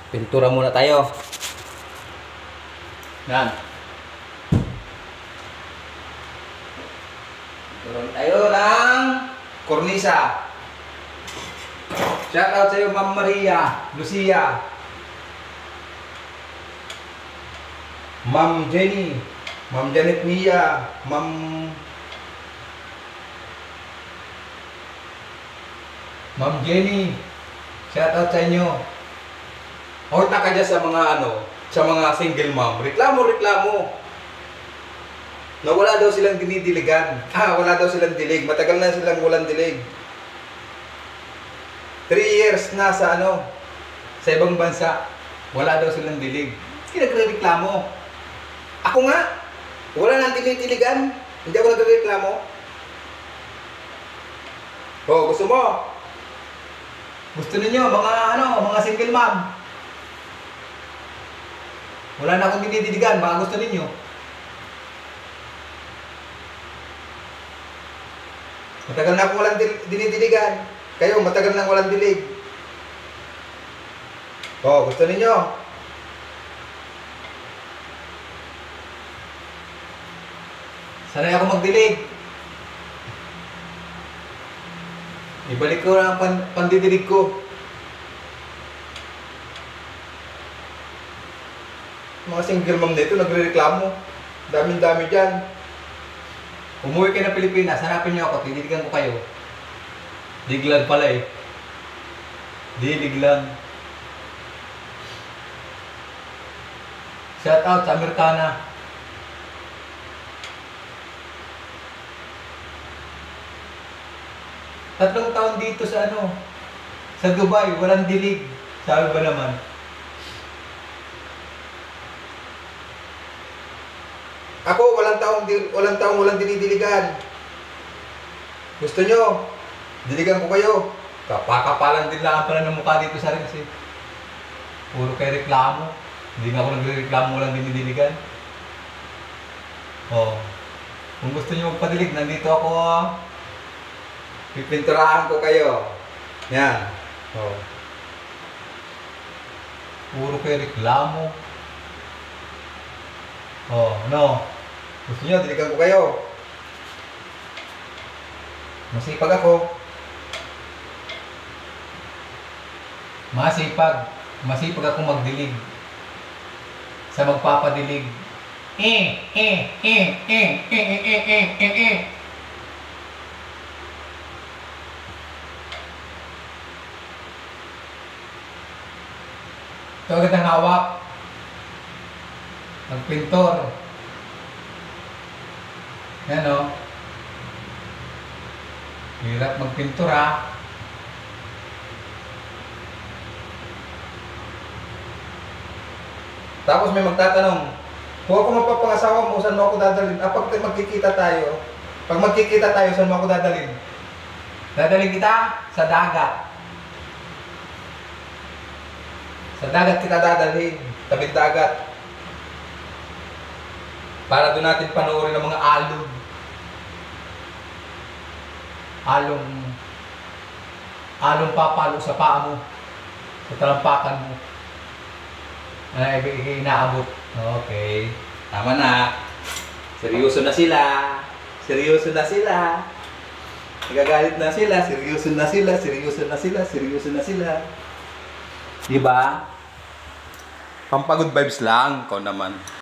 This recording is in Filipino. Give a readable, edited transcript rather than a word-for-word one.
Pintura muna tayo. Yan. Pintura tayo ng kornisa. Shout out sa iyo, Ma'am Maria, Lucia, Ma'am Jenny, Ma'am Janet Mia, Ma'am Jenny. Shout out sa inyo. Horta ka dyan sa mga sa mga single mom. Reklamo. Na wala daw silang dinidiligan. Wala daw silang dilig. Matagal na silang walang dilig. 3 years na sa sa ibang bansa. Wala daw silang dilig. Nagre-reklamo. Ako nga, wala nang dinidiligan. Hindi ako nagre-reklamo. Gusto mo? Gusto niyo mga single mom? Wala na akong dinidiligan, baka gusto ninyo. Matagal na akong walang dinidiligan. Kayo, matagal na walang dilig. Gusto ninyo? Sanay ako magdilig. Ibalik ko na ang pandidilig ko. Mga single mom na ito, nagre-reklamo. Daming-dami dyan. Umuwi kayo ng Pilipinas, hanapin nyo ako, tititigan ko kayo. Diglag pala eh. Diliglang. Shout out sa Amerikana. Tatlong taon dito sa sa Dubai, walang dilig. Sabi ba naman? Ako, walang taong walang dinidiligan. Gusto nyo? Diligan ko kayo. Kapakapalan din lang pala ng mukha dito sa Rins eh. Puro kayo reklamo. Hindi nga ako nagre-reklamo, walang dinidiligan. Kung gusto nyo magpadilig, nandito ako. Pipinturahan ko kayo. Yan. Puro kayo reklamo. Gusto nyo, diligan ko kayo. Masipag ako. Masipag ako magdilig. Sa magpapadilig. Ito agad ang hawak. Magpintor. Yan hirap magpintor ha. Tapos may magtatanong, kung ako mapapangasawa mo, saan mo ako dadalhin? Pag magkikita tayo, saan mo ako dadalhin? Dadalhin kita sa dagat. Sa dagat kita dadalhin, tabing dagat. Para doon natin panoorin ng mga alon. Along papalo sa paa mo. Sa talampakan mo. Inaabot. Okay. Tama na. Seryoso na sila. Nagagalit na sila. Seryoso na sila. Diba? Pampagod vibes lang. Ikaw naman.